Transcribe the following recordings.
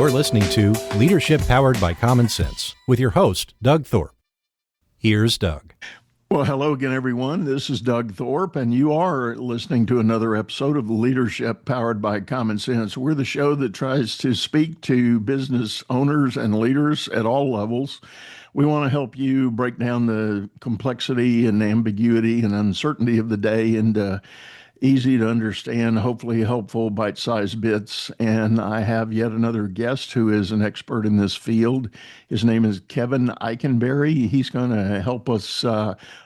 You're listening to Leadership Powered by Common Sense with your host, Doug Thorpe. Here's Doug. Well, hello again, everyone. This is Doug Thorpe, and you are listening to another episode of Leadership Powered by Common Sense. We're the show that tries to speak to business owners and leaders at all levels. We want to help you break down the complexity and ambiguity and uncertainty of the day into easy to understand, hopefully helpful, bite-sized bits. And I have yet another guest who is an expert in this field. His name is Kevin Eikenberry. He's going to help us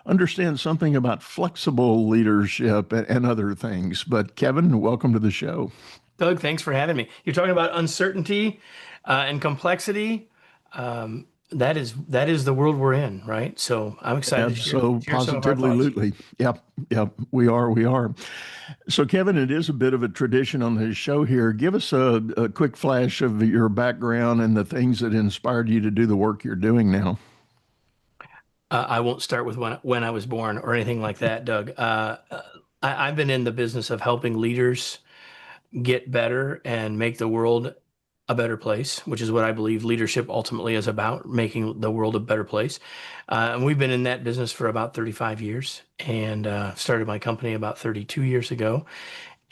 understand something about flexible leadership and other things. But Kevin, welcome to the show. Doug, thanks for having me. You're talking about uncertainty and complexity. That is the world we're in, right? So I'm excited to share some of our thoughts. Positively. Yep, we are. So Kevin, it is a bit of a tradition on this show here. Give us a quick flash of your background and the things that inspired you to do the work you're doing now. I won't start with when I was born or anything like that, Doug. I've been in the business of helping leaders get better and make the world a better place, which is what I believe leadership ultimately is about, making the world a better place. And we've been in that business for about 35 years and started my company about 32 years ago.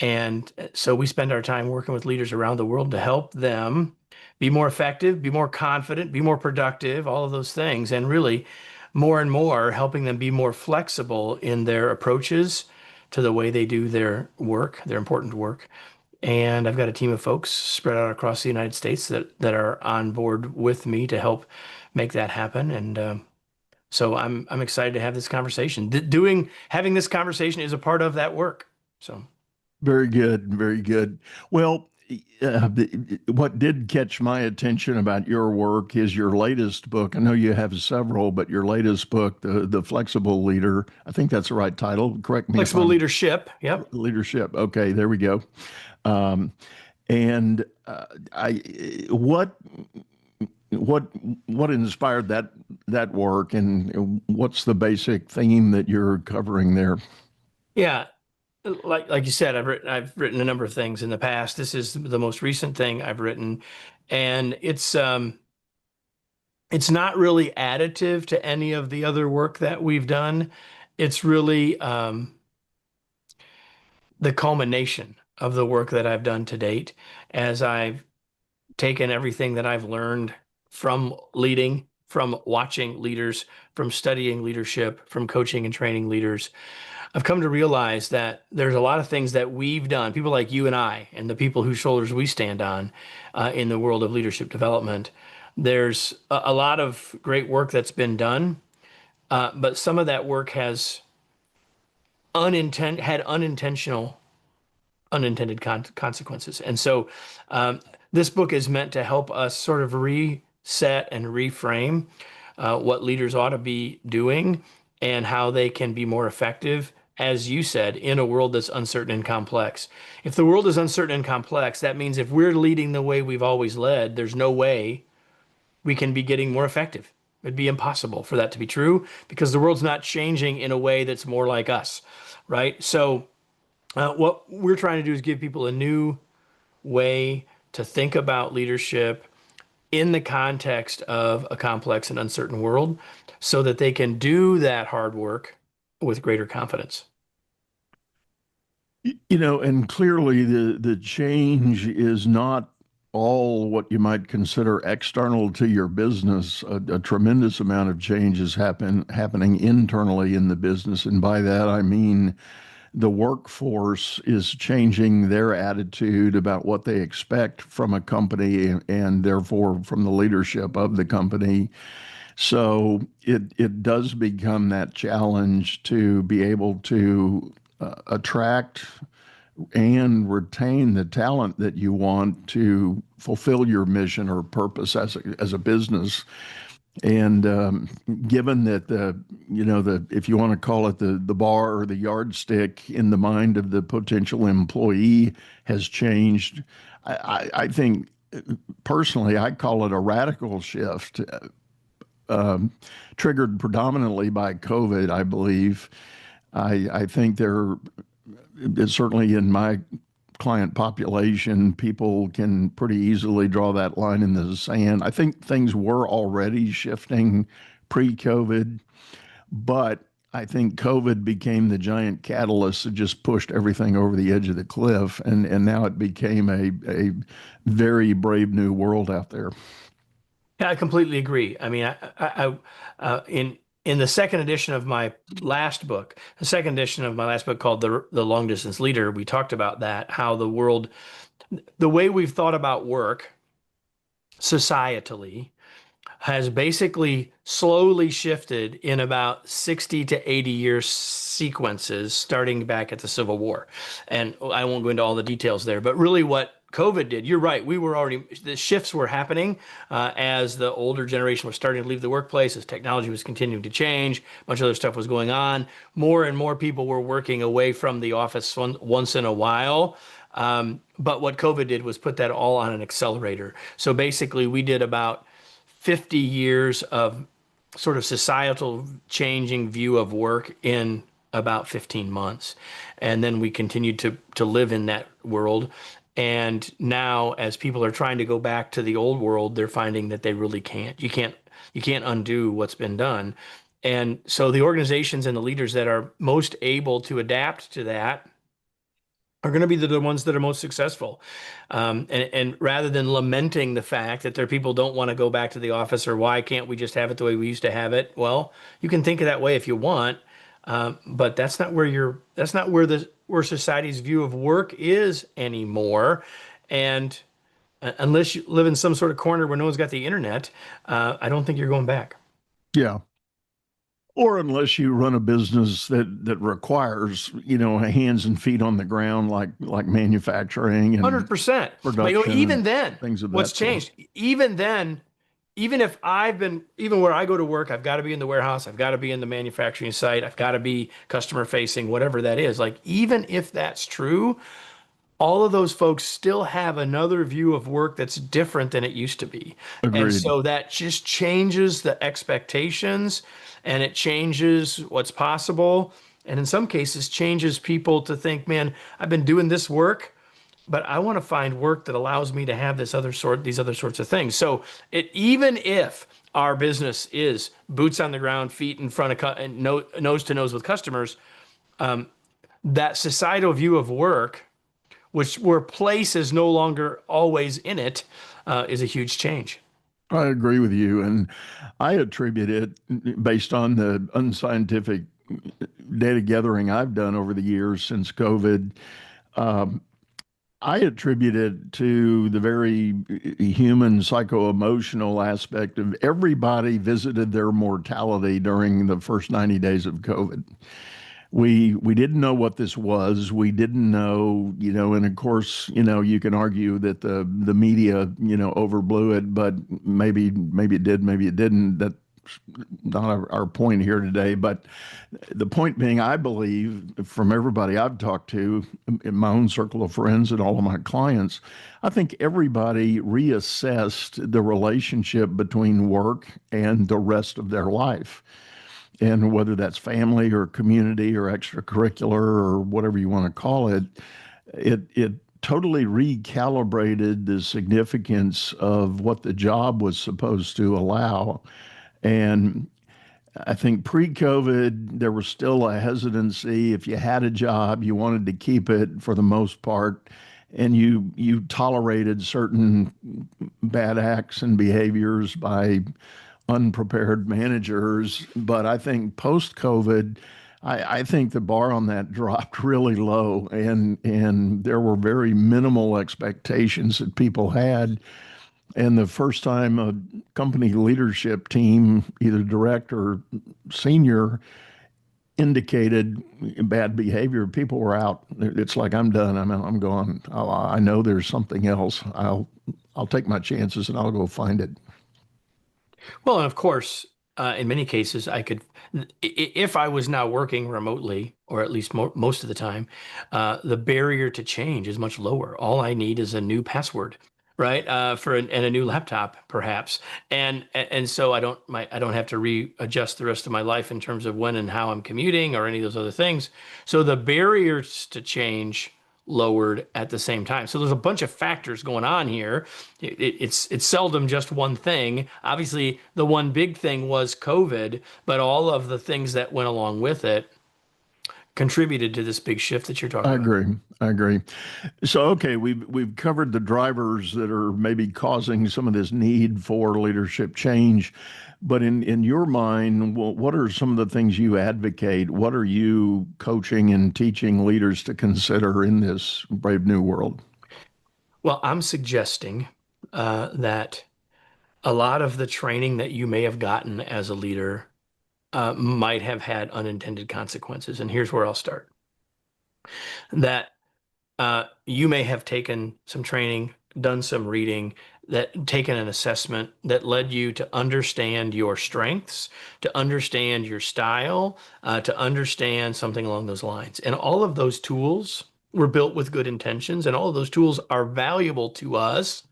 And so we spend our time working with leaders around the world to help them be more effective, be more confident, be more productive, all of those things. And really more and more helping them be more flexible in their approaches to the way they do their work, their important work. And I've got a team of folks spread out across the United States that are on board with me to help make that happen. And so I'm excited to have this conversation. Having this conversation is a part of that work. So very good. Well, what did catch my attention about your work is your latest book. I know you have several, but your latest book, The Flexible Leader, I think that's the right title. Correct me. Flexible Leadership. Yep. Leadership. Okay, there we go. What inspired that work, and what's the basic theme that you're covering there? Yeah, like you said, I've written a number of things in the past. This is the most recent thing I've written, and it's not really additive to any of the other work that we've done. It's really the culmination of the work that I've done to date, as I've taken everything that I've learned from leading, from watching leaders, from studying leadership, from coaching and training leaders. I've come to realize that there's a lot of things that we've done, people like you and I, and the people whose shoulders we stand on in the world of leadership development. There's a lot of great work that's been done, but some of that work has unintended consequences. And so this book is meant to help us sort of reset and reframe what leaders ought to be doing and how they can be more effective, as you said, in a world that's uncertain and complex. If the world is uncertain and complex, that means if we're leading the way we've always led, there's no way we can be getting more effective. It'd be impossible for that to be true because the world's not changing in a way that's more like us, right? So what we're trying to do is give people a new way to think about leadership in the context of a complex and uncertain world so that they can do that hard work with greater confidence. And clearly the change is not all what you might consider external to your business. A tremendous amount of change is happening internally in the business. And by that, I mean the workforce is changing their attitude about what they expect from a company and therefore from the leadership of the company. So it does become that challenge to be able to attract and retain the talent that you want to fulfill your mission or purpose as a business. And given that if you want to call it the bar or the yardstick in the mind of the potential employee has changed, I think personally I call it a radical shift, triggered predominantly by COVID. I believe I think there is certainly in my client population, people can pretty easily draw that line in the sand. I think things were already shifting pre-COVID, but I think COVID became the giant catalyst that just pushed everything over the edge of the cliff, and now it became a very brave new world out there. Yeah, I completely agree. I mean, in the second edition of my last book, the second edition of my last book called The Long Distance Leader, we talked about that, how the world, the way we've thought about work societally has basically slowly shifted in about 60 to 80 year sequences, starting back at the Civil War. And I won't go into all the details there, but really what COVID did, you're right, we were already, the shifts were happening as the older generation was starting to leave the workplace, as technology was continuing to change, a bunch of other stuff was going on. More and more people were working away from the office once in a while. But what COVID did was put that all on an accelerator. So basically, we did about 50 years of sort of societal changing view of work in about 15 months. And then we continued to live in that world. And now as people are trying to go back to the old world, they're finding that they really can't. You can't undo what's been done. And so the organizations and the leaders that are most able to adapt to that are going to be the ones that are most successful. And rather than lamenting the fact that their people don't want to go back to the office, or why can't we just have it the way we used to have it? Well, you can think of that way if you want, but that's not where society's view of work is anymore. And unless you live in some sort of corner where no one's got the internet, I don't think you're going back. Yeah. Or unless you run a business that requires, hands and feet on the ground, like manufacturing and 100%. production. Even then, things of what's that sort. changed? Even then, even where I go to work, I've got to be in the warehouse, I've got to be in the manufacturing site, I've got to be customer facing, whatever that is. Like, even if that's true, all of those folks still have another view of work that's different than it used to be. Agreed. And so that just changes the expectations, and it changes what's possible. And in some cases changes people to think, man, I've been doing this work, but I want to find work that allows me to have these other sorts of things. So even if our business is boots on the ground, feet in front of, and nose to nose with customers, that societal view of work, where place is no longer always in it, is a huge change. I agree with you. And I attribute it, based on the unscientific data gathering I've done over the years since COVID, I attribute it to the very human psycho-emotional aspect of everybody visited their mortality during the first 90 days of COVID. We didn't know what this was. We didn't know, and of course, you can argue that the media, overblew it, but maybe it did, maybe it didn't. That's not our point here today. But the point being, I believe from everybody I've talked to in my own circle of friends and all of my clients, I think everybody reassessed the relationship between work and the rest of their life. And whether that's family or community or extracurricular or whatever you want to call it, it totally recalibrated the significance of what the job was supposed to allow. And I think pre-COVID, there was still a hesitancy. If you had a job, you wanted to keep it for the most part, and you tolerated certain bad acts and behaviors by unprepared managers. But I think post-COVID, I think the bar on that dropped really low, and there were very minimal expectations that people had. And the first time a company leadership team, either direct or senior, indicated bad behavior, people were out. It's like, I'm done. I'm going. I know there's something else. I'll take my chances and I'll go find it. Well, and of course, in many cases, if I was now working remotely, or at least most of the time, the barrier to change is much lower. All I need is a new password, right? And a new laptop, perhaps. And so I don't have to readjust the rest of my life in terms of when and how I'm commuting or any of those other things. So the barriers to change lowered at the same time. So there's a bunch of factors going on here. It's seldom just one thing. Obviously, the one big thing was COVID, but all of the things that went along with it contributed to this big shift that you're talking I about. agree. I agree. So, okay, we've covered the drivers that are maybe causing some of this need for leadership change. But in your mind, what are some of the things you advocate? What are you coaching and teaching leaders to consider in this brave new world? Well, I'm suggesting that a lot of the training that you may have gotten as a leader might have had unintended consequences. And here's where I'll start. That you may have taken some training, done some reading, taken an assessment that led you to understand your strengths, to understand your style, to understand something along those lines. And all of those tools were built with good intentions, and all of those tools are valuable to us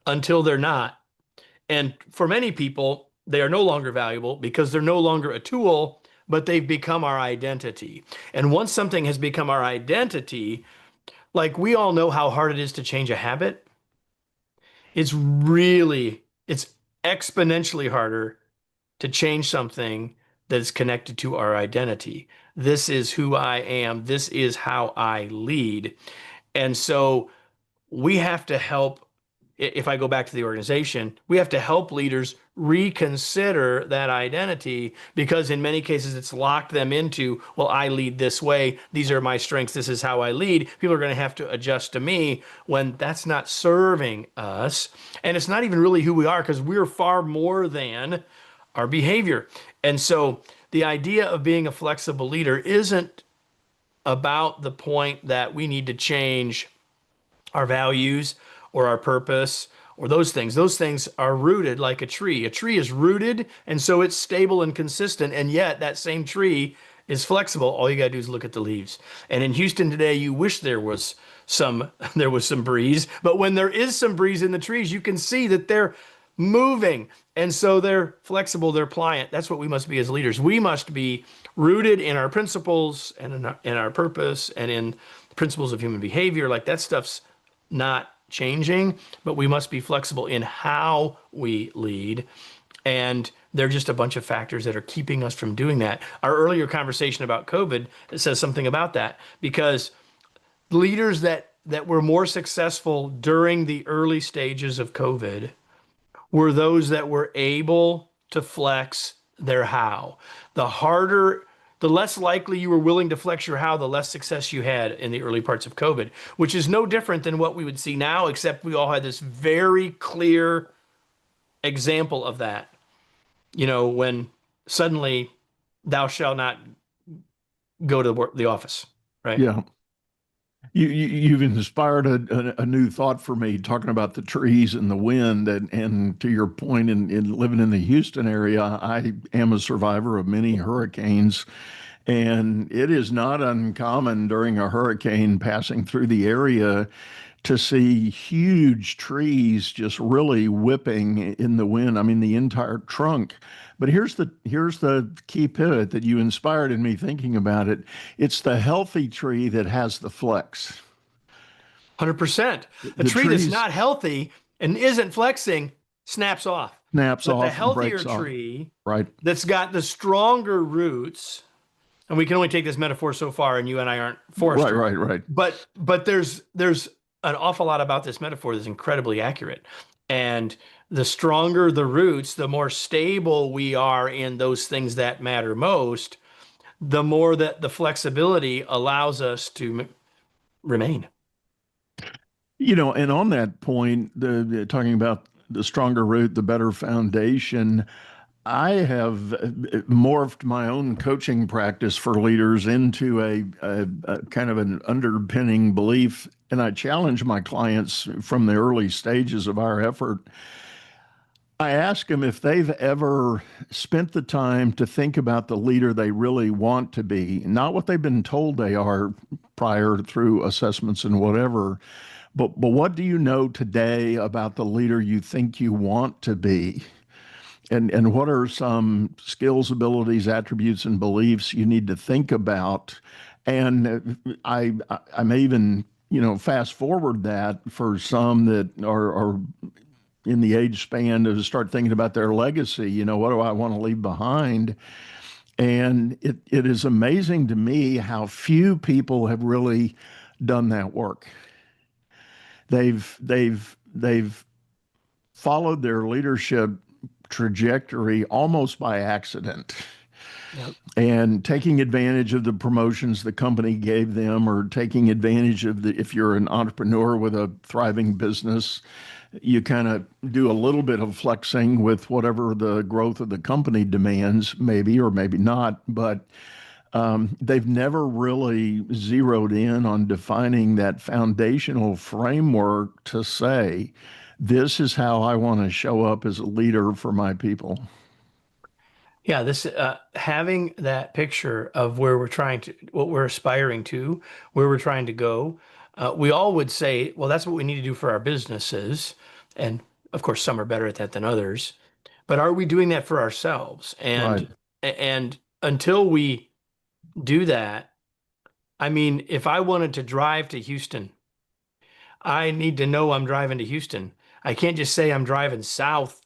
until they're not. And for many people, they are no longer valuable because they're no longer a tool, but they've become our identity. And once something has become our identity, like we all know how hard it is to change a habit. It's exponentially harder to change something that is connected to our identity. This is who I am. This is how I lead. And so we have to help, if I go back to the organization, we have to help leaders reconsider that identity, because in many cases it's locked them into, well, I lead this way. These are my strengths. This is how I lead. People are going to have to adjust to me, when that's not serving us. And it's not even really who we are, because we're far more than our behavior. And so the idea of being a flexible leader isn't about the point that we need to change our values or our purpose or those things. Those things are rooted like a tree. A tree is rooted, and so it's stable and consistent, and yet that same tree is flexible. All you got to do is look at the leaves. And in Houston today, you wish there was some breeze, but when there is some breeze in the trees, you can see that they're moving. And so they're flexible, they're pliant. That's what we must be as leaders. We must be rooted in our principles and in our purpose and in the principles of human behavior. Like, that stuff's not changing, but we must be flexible in how we lead. And there are just a bunch of factors that are keeping us from doing that. Our earlier conversation about COVID says something about that, because leaders that were more successful during the early stages of COVID were those that were able to flex their how. The less likely you were willing to flex your how, the less success you had in the early parts of COVID, which is no different than what we would see now, except we all had this very clear example of that. When suddenly thou shalt not go to the office, right? Yeah. You've inspired a new thought for me, talking about the trees and the wind. And to your point, in living in the Houston area, I am a survivor of many hurricanes. And it is not uncommon during a hurricane passing through the area to see huge trees just really whipping in the wind. I mean, the entire trunk. But here's the key pivot that you inspired in me thinking about it. It's the healthy tree that has the flex. 100%. A The tree that's trees not healthy and isn't flexing snaps off. snaps But off the and healthier breaks off. tree Right. that's got the stronger roots, and we can only take this metaphor so far, and you and I aren't foresters. Right. But there's an awful lot about this metaphor that's incredibly accurate. And the stronger the roots, the more stable we are in those things that matter most, the more that the flexibility allows us to remain. And on that point, talking about the stronger root, the better foundation, I have morphed my own coaching practice for leaders into a kind of an underpinning belief, and I challenge my clients from the early stages of our effort. I ask them if they've ever spent the time to think about the leader they really want to be, not what they've been told they are prior through assessments and whatever, but what do you know today about the leader you think you want to be? And what are some skills, abilities, attributes, and beliefs you need to think about? And I may even fast forward that for some that are in the age span to start thinking about their legacy. What do I want to leave behind? And it is amazing to me how few people have really done that work. They've followed their leadership trajectory almost by accident. Yep. And taking advantage of the promotions the company gave them, or taking advantage of if you're an entrepreneur with a thriving business, you kind of do a little bit of flexing with whatever the growth of the company demands, maybe or maybe not. But they've never really zeroed in on defining that foundational framework to say, this is how I want to show up as a leader for my people. Yeah, this having that picture of where we're trying to, what we're aspiring to, where we're trying to go. We all would say, well, that's what we need to do for our businesses, and of course, some are better at that than others. But are we doing that for ourselves? Right. And until we do that, I mean, if I wanted to drive to Houston, I need to know I'm driving to Houston. I can't just say I'm driving southwest.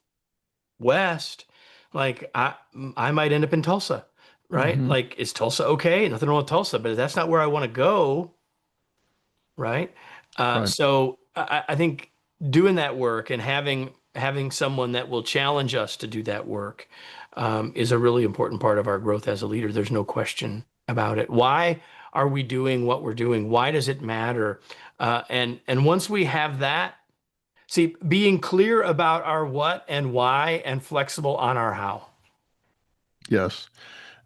Like I might end up in Tulsa, right? Hmm. Like, is Tulsa okay? Nothing wrong with Tulsa, but that's not where I want to go, right? Right. So I think doing that work and having someone that will challenge us to do that work is a really important part of our growth as a leader. There's no question about it. Why are we doing what we're doing? Why does it matter? And once we have that, see, being clear about our what and why and flexible on our how. Yes,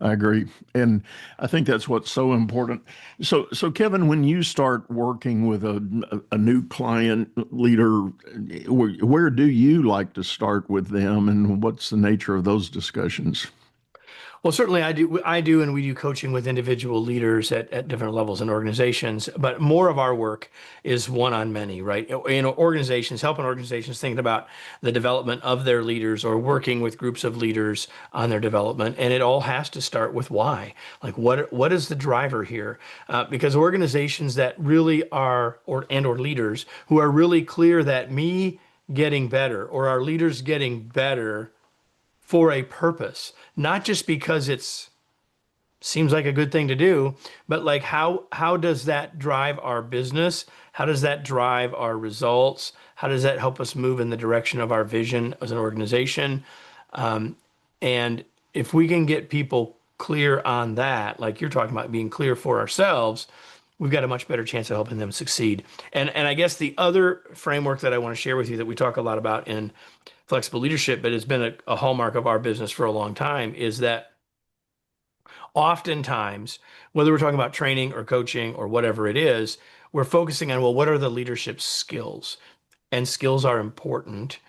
I agree. And I think that's what's so important. So Kevin, when you start working with a new client leader, where do you like to start with them, and what's the nature of those discussions? Well, certainly I do, and we do coaching with individual leaders at different levels in organizations, but more of our work is one on many, right? Organizations, helping organizations thinking about the development of their leaders or working with groups of leaders on their development. And it all has to start with why. Like what is the driver here? Because organizations that really are, or leaders who are really clear that me getting better or our leaders getting better for a purpose, not just because it's seems like a good thing to do, but like how does that drive our business? How does that drive our results? How does that help us move in the direction of our vision as an organization? And if we can get people clear on that, like you're talking about being clear for ourselves, we've got a much better chance of helping them succeed. And I guess the other framework that I want to share with you that we talk a lot about in flexible leadership, but it's been a hallmark of our business for a long time, is that oftentimes, whether we're talking about training or coaching or whatever it is, we're focusing on, well, what are the leadership skills? And skills are important,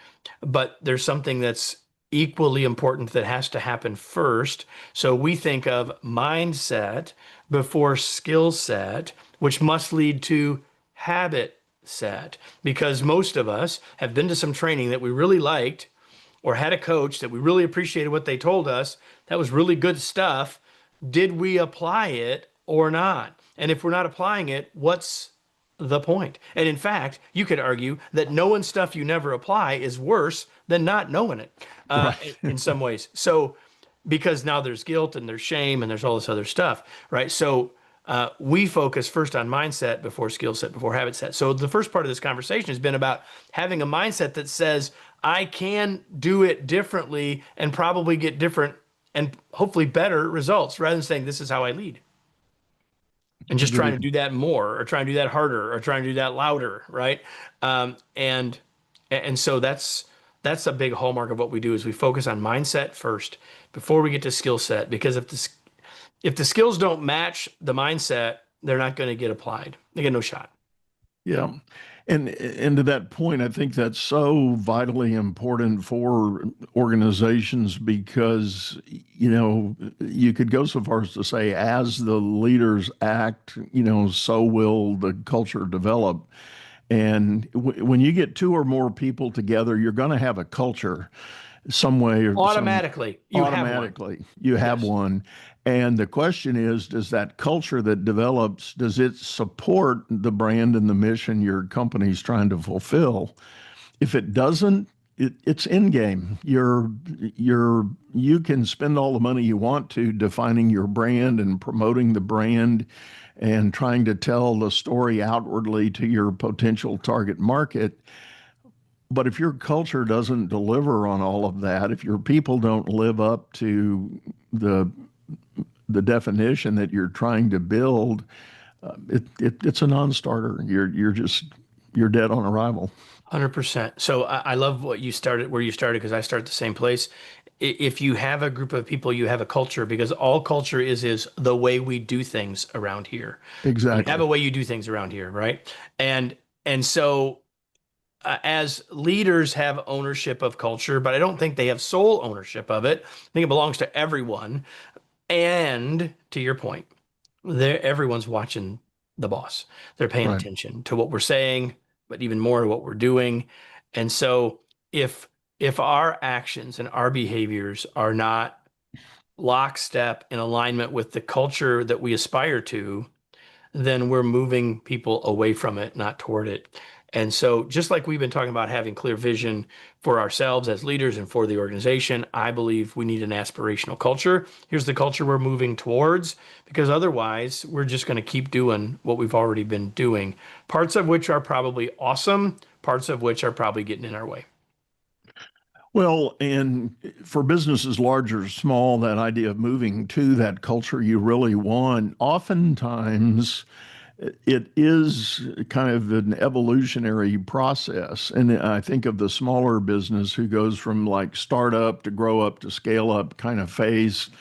but there's something that's equally important that has to happen first. So we think of mindset before skill set, which must lead to habit set, because most of us have been to some training that we really liked or had a coach that we really appreciated what they told us. That was really good stuff. Did we apply it or not? And if we're not applying it, what's the point? And in fact, you could argue that knowing stuff you never apply is worse than not knowing it Right. in some ways. So, because now there's guilt and there's shame and there's all this other stuff, right? So, we focus first on mindset before skill set, before habit set. So, the first part of this conversation has been about having a mindset that says, I can do it differently and probably get different and hopefully better results, rather than saying, this is how I lead. And just trying to Agreed. do that more or trying to do that harder or trying to do that louder, right? And so that's a big hallmark of what we do, is we focus on mindset first before we get to skill set. Because if the skills don't match the mindset, they're not going to get applied. They get no shot. Yeah. And to that point, I think that's so vitally important for organizations because, you could go so far as to say, as the leaders act, so will the culture develop. And when you get two or more people together, you're going to have a culture. some way or some Automatically, you have one. automatically you have Yes. one. And the question is, does that culture that develops, does it support the brand and the mission your company's trying to fulfill? If it doesn't, it's in game. You can spend all the money you want to defining your brand and promoting the brand and trying to tell the story outwardly to your potential target market. But if your culture doesn't deliver on all of that, if your people don't live up to the the definition that you're trying to build, it's a non-starter. You're dead on arrival. 100%. So I love what you started, where you started, because I start the same place. If you have a group of people, you have a culture, because all culture is the way we do things around here. You have Exactly. a way you do things around here, right? And so as leaders have ownership of culture, but I don't think they have sole ownership of it. I think it belongs to everyone. And to your point, everyone's watching the boss. They're paying Right. attention to what we're saying, but even more to what we're doing. And so if our actions and our behaviors are not lockstep in alignment with the culture that we aspire to, then we're moving people away from it, not toward it. And so, just like we've been talking about having clear vision for ourselves as leaders and for the organization, I believe we need an aspirational culture. Here's the culture we're moving towards, because otherwise, we're just going to keep doing what we've already been doing, parts of which are probably awesome, parts of which are probably getting in our way. Well, and for businesses large or small, that idea of moving to that culture you really want, oftentimes it is kind of an evolutionary process. And I think of the smaller business who goes from like startup to grow up to scale up kind of phaseology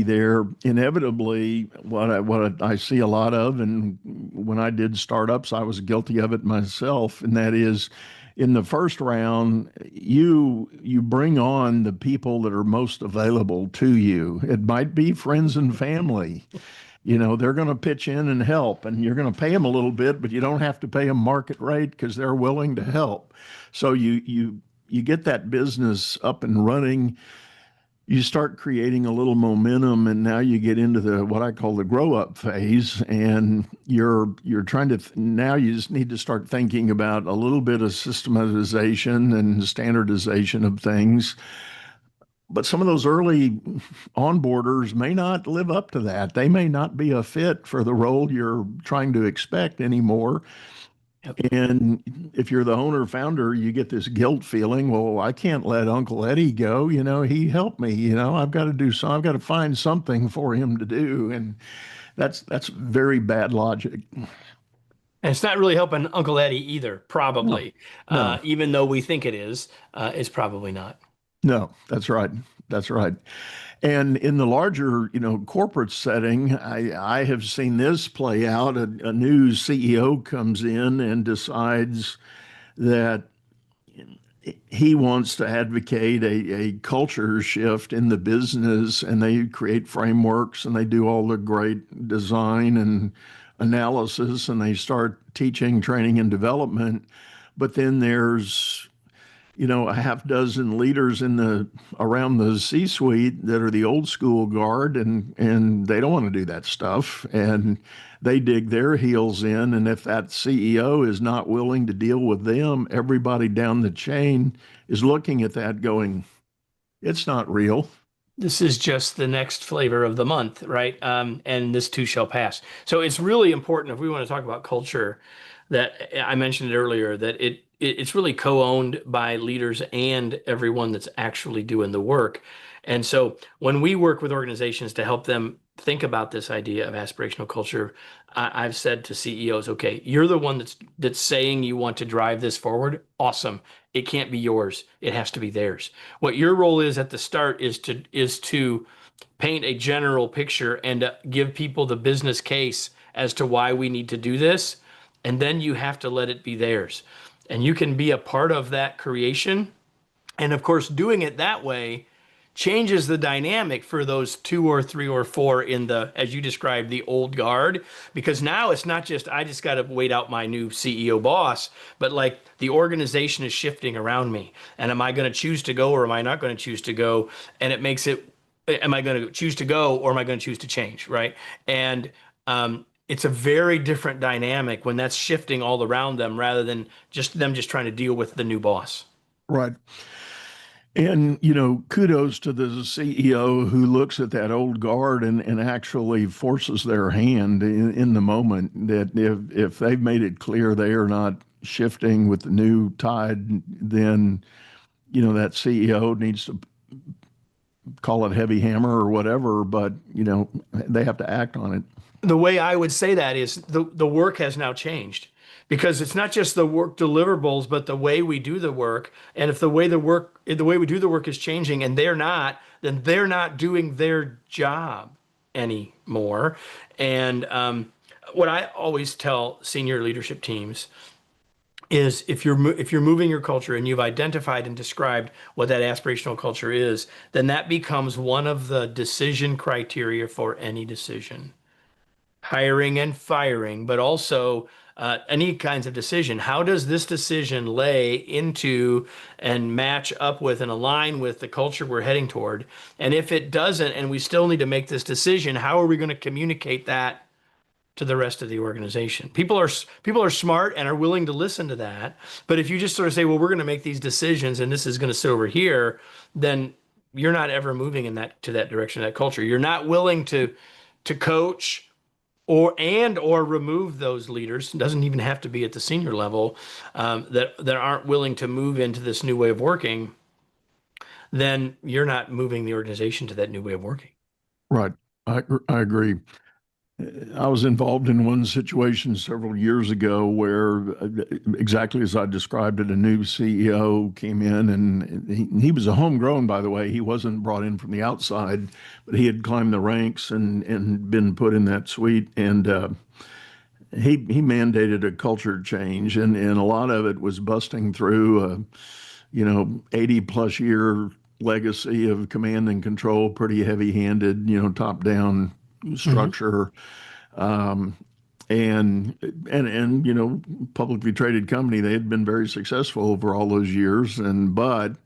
there. Inevitably, what I see a lot of, and when I did startups, I was guilty of it myself, and that is in the first round, you bring on the people that are most available to you. It might be friends and family. They're going to pitch in and help, and you're going to pay them a little bit, but you don't have to pay them market rate because they're willing to help. So you get that business up and running. You start creating a little momentum, and now you get into the what I call the grow up phase, and you're trying to now you just need to start thinking about a little bit of systematization and standardization of things. But some of those early onboarders may not live up to that. They may not be a fit for the role you're trying to expect anymore. Yep. And if you're the owner founder, you get this guilt feeling. Well, I can't let Uncle Eddie go. He helped me. I've got to do so. I've got to find something for him to do, and that's very bad logic. And it's not really helping Uncle Eddie either, No, probably. no, Even though we think it is, it's probably not. no. That's right. That's right. And in the larger, corporate setting, I have seen this play out. A new CEO comes in and decides that he wants to advocate a culture shift in the business, and they create frameworks and they do all the great design and analysis, and they start teaching, training, and development. But then there's a half dozen leaders around the C-suite that are the old school guard, and they don't want to do that stuff, and they dig their heels in. And if that CEO is not willing to deal with them, everybody down the chain is looking at that going, it's not real. This is just the next flavor of the month, right? And this too shall pass. So it's really important, if we want to talk about culture, that I mentioned it earlier, that it's really co-owned by leaders and everyone that's actually doing the work. And so when we work with organizations to help them think about this idea of aspirational culture, I've said to CEOs, okay, you're the one that's saying you want to drive this forward. Awesome. It can't be yours. It has to be theirs. What your role is at the start is to paint a general picture and give people the business case as to why we need to do this. And then you have to let it be theirs. And you can be a part of that creation. And of course, doing it that way changes the dynamic for those 2 or 3 or 4 in the, as you described, the old guard. Because now it's not just, I just got to wait out my new CEO boss, but like the organization is shifting around me. And am I going to choose to go or am I not going to choose to go? And it makes it, am I going to choose to go or am I going to choose to change? Right. And it's a very different dynamic when that's shifting all around them rather than just them just trying to deal with the new boss. Right. And, kudos to the CEO who looks at that old guard and actually forces their hand in the moment, that if they've made it clear they are not shifting with the new tide, then, that CEO needs to call it heavy hammer or whatever, but, they have to act on it. The way I would say that is the work has now changed, because it's not just the work deliverables, but the way we do the work. And if the way we do the work is changing and they're not, then they're not doing their job anymore. And what I always tell senior leadership teams is if you're moving your culture and you've identified and described what that aspirational culture is, then that becomes one of the decision criteria for any decision. Hiring and firing, but also any kinds of decision. How does this decision lay into and match up with and align with the culture we're heading toward? And if it doesn't, and we still need to make this decision, how are we going to communicate that to the rest of the organization? People are smart and are willing to listen to that. But if you just sort of say, well, we're going to make these decisions and this is going to sit over here, then you're not ever moving in to that direction, that culture. You're not willing to coach or remove those leaders. It doesn't even have to be at the senior level, that aren't willing to move into this new way of working. Then you're not moving the organization to that new way of working. Right. I agree. I was involved in one situation several years ago where, exactly as I described it, a new CEO came in, and he was a homegrown, by the way. He wasn't brought in from the outside, but he had climbed the ranks and been put in that suite. And he mandated a culture change, and a lot of it was busting through 80 plus year legacy of command and control, pretty heavy handed, top down structure. And publicly traded company, they had been very successful over all those years, but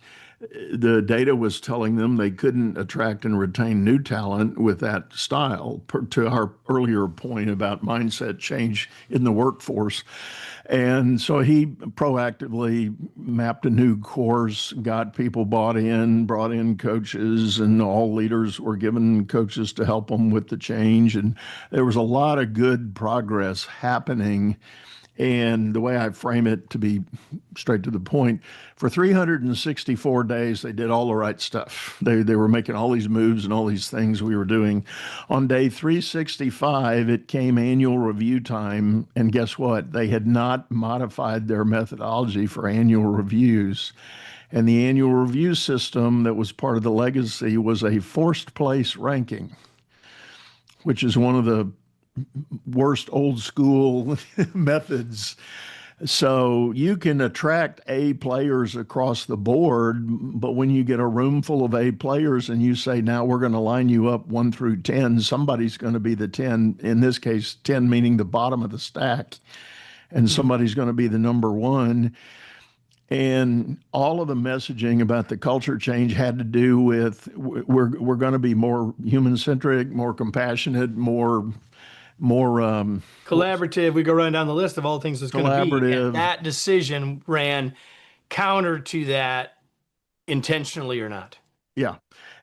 the data was telling them they couldn't attract and retain new talent with that style, to our earlier point about mindset change in the workforce. And so he proactively mapped a new course, got people bought in, brought in coaches, and all leaders were given coaches to help them with the change. And there was a lot of good progress happening. And the way I frame it, to be straight to the point, for 364 days, they did all the right stuff. They were making all these moves and all these things we were doing. On day 365, it came annual review time. And guess what? They had not modified their methodology for annual reviews. And the annual review system that was part of the legacy was a forced place ranking, which is one of the worst old school methods. So you can attract A players across the board, but when you get a room full of A players and you say, now we're going to line you up 1 through 10, somebody's going to be the 10, in this case, 10 meaning the bottom of the stack, and somebody's going to be the number 1. And all of the messaging about the culture change had to do with we're going to be more human-centric, more compassionate, more collaborative. We go running down the list of all the things that's going to be. And that decision ran counter to that, intentionally or not. Yeah.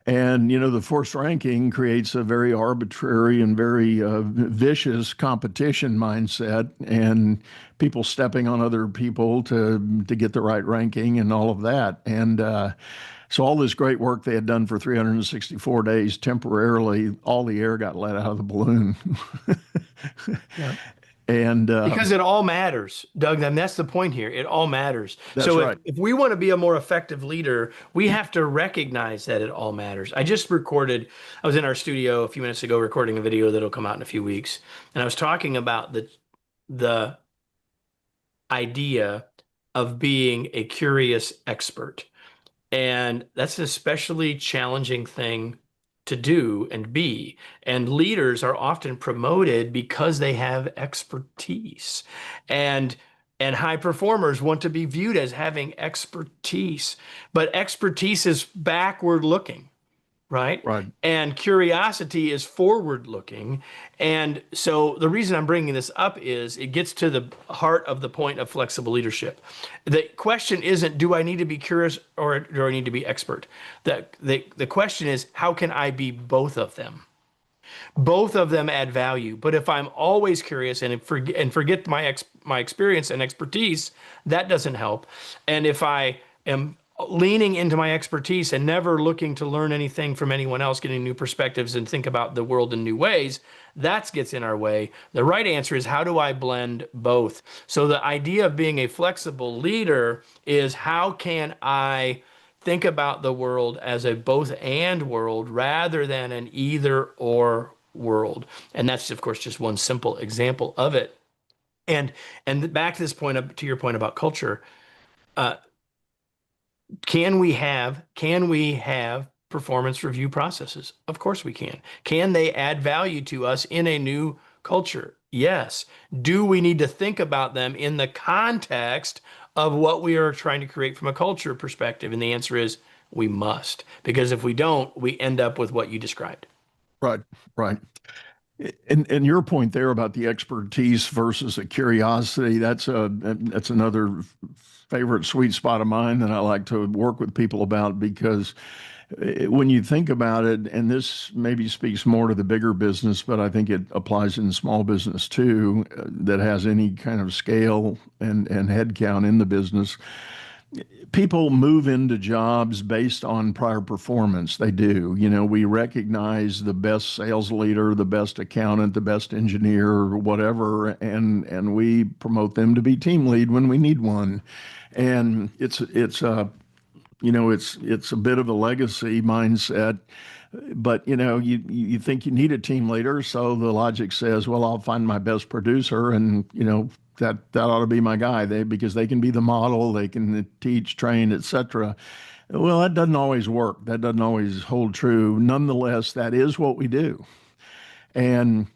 And, the forced ranking creates a very arbitrary and very vicious competition mindset, and people stepping on other people to get the right ranking and all of that. And so all this great work they had done for 364 days, temporarily, all the air got let out of the balloon. Yeah. And because it all matters, Doug, and that's the point here. It all matters. That's so right. If we want to be a more effective leader, we have to recognize that it all matters. I was in our studio a few minutes ago recording a video that'll come out in a few weeks. And I was talking about the idea of being a curious expert. And that's an especially challenging thing to do and be. And leaders are often promoted because they have expertise. And high performers want to be viewed as having expertise. But expertise is backward looking, right? Right. And curiosity is forward looking. And so the reason I'm bringing this up is it gets to the heart of the point of flexible leadership. The question isn't, do I need to be curious or do I need to be expert? The question is, how can I be both of them? Both of them add value. But if I'm always curious and forget my experience and expertise, that doesn't help. And if I am leaning into my expertise and never looking to learn anything from anyone else, getting new perspectives and think about the world in new ways, that gets in our way. The right answer is, how do I blend both? So the idea of being a flexible leader is, how can I think about the world as a both and world rather than an either or world? And that's, of course, just one simple example of it. And back to this point, to your point about culture, can we have performance review processes? Of course we can. Can they add value to us in a new culture? Yes. Do we need to think about them in the context of what we are trying to create from a culture perspective? And the answer is, we must, because if we don't, we end up with what you described. Right, right. And your point there about the expertise versus a curiosity, that's another favorite sweet spot of mine that I like to work with people about, because when you think about it, and this maybe speaks more to the bigger business, but I think it applies in small business too, that has any kind of scale and headcount in the business. People move into jobs based on prior performance. They do. We recognize the best sales leader, the best accountant, the best engineer, or whatever, and we promote them to be team lead when we need one. And it's a bit of a legacy mindset. But you think you need a team leader, so the logic says, well, I'll find my best producer, and that ought to be my guy. Because they can be the model, they can teach, train, etc. Well, that doesn't always work. That doesn't always hold true. Nonetheless, that is what we do, and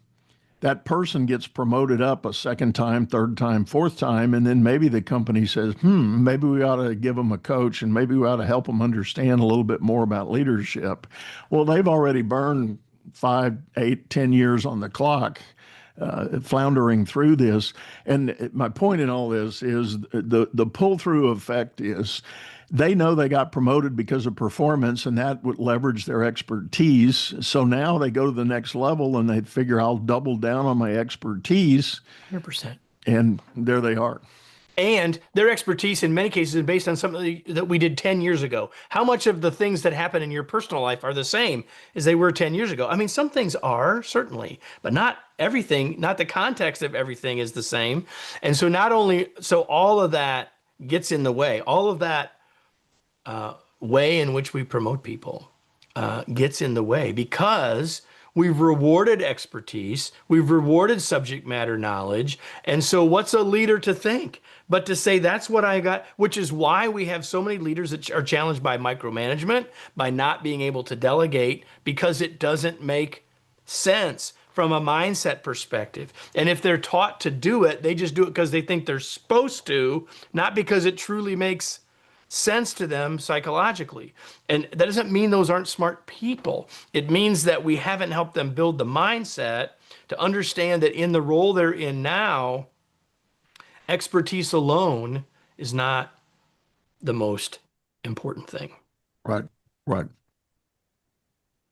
that person gets promoted up a second time, third time, fourth time, and then maybe the company says, maybe we ought to give them a coach, and maybe we ought to help them understand a little bit more about leadership. Well, they've already burned 5, 8, 10 years on the clock, floundering through this. And my point in all this is the pull-through effect is, they know they got promoted because of performance, and that would leverage their expertise. So now they go to the next level and they figure, I'll double down on my expertise. 100%. And there they are. And their expertise in many cases is based on something that we did 10 years ago. How much of the things that happen in your personal life are the same as they were 10 years ago? I mean, some things are, certainly, but not everything, not the context of everything is the same. And so all of that gets in the way. All of that way in which we promote people gets in the way, because we've rewarded expertise, we've rewarded subject matter knowledge. And so what's a leader to think but to say, that's what I got? Which is why we have so many leaders that are challenged by micromanagement, by not being able to delegate, because it doesn't make sense from a mindset perspective. And if they're taught to do it, they just do it because they think they're supposed to, not because it truly makes sense to them psychologically. And that doesn't mean those aren't smart people. It means that we haven't helped them build the mindset to understand that in the role they're in now, expertise alone is not the most important thing. Right, right.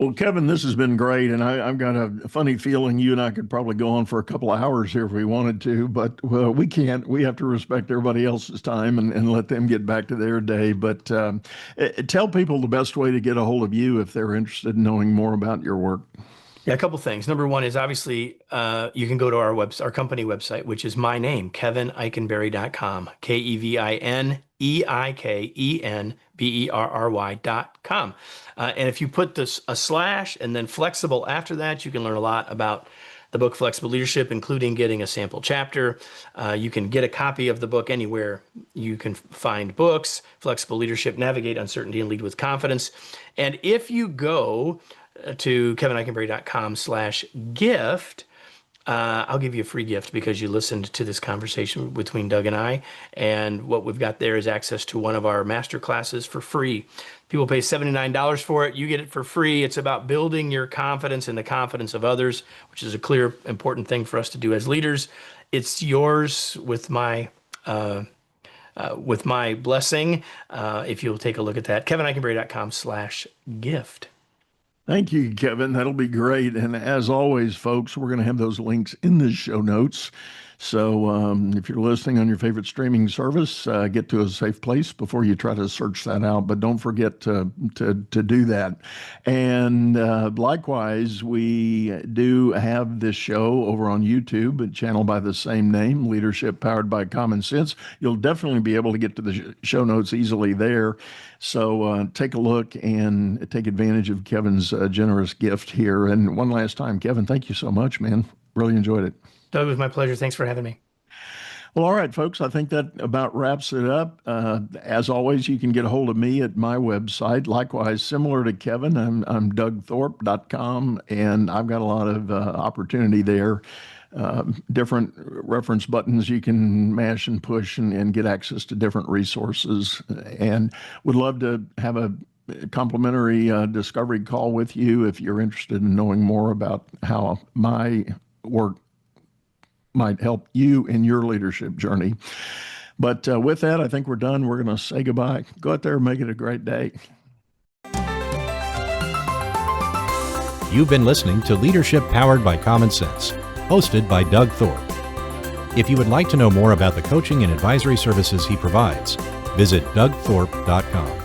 Well, Kevin, this has been great, and I've got a funny feeling you and I could probably go on for a couple of hours here if we wanted to, but we can't. We have to respect everybody else's time and let them get back to their day. But tell people the best way to get a hold of you if they're interested in knowing more about your work. Yeah, a couple things. Number one is, obviously you can go to our company website, which is my name, kevineikenberry.com, KevinEikenberry.com. And if you put a slash and then flexible after that, you can learn a lot about the book Flexible Leadership, including getting a sample chapter. You can get a copy of the book anywhere you can find books. Flexible Leadership, Navigate Uncertainty and Lead with Confidence. And if you go to kevineikenberry.com/gift, I'll give you a free gift because you listened to this conversation between Doug and I. And what we've got there is access to one of our master classes for free. People pay $79 for it. You get it for free. It's about building your confidence and the confidence of others, which is a clear, important thing for us to do as leaders. It's yours with my blessing. If you'll take a look at that, kevineikenberry.com/gift. Thank you, Kevin. That'll be great. And as always, folks, we're going to have those links in the show notes. So if you're listening on your favorite streaming service, get to a safe place before you try to search that out. But don't forget to do that. And likewise, we do have this show over on YouTube, a channel by the same name, Leadership Powered by Common Sense. You'll definitely be able to get to the show notes easily there. So take a look and take advantage of Kevin's generous gift here. And one last time, Kevin, thank you so much, man. Really enjoyed it. Doug, it was my pleasure. Thanks for having me. Well, all right, folks, I think that about wraps it up. As always, you can get a hold of me at my website. Likewise, similar to Kevin, I'm dougthorpe.com, and I've got a lot of opportunity there. Different reference buttons you can mash and push and get access to different resources. And would love to have a complimentary discovery call with you if you're interested in knowing more about how my work might help you in your leadership journey. But with that, I think we're done. We're going to say goodbye. Go out there and make it a great day. You've been listening to Leadership Powered by Common Sense, hosted by Doug Thorpe. If you would like to know more about the coaching and advisory services he provides, visit dougthorpe.com.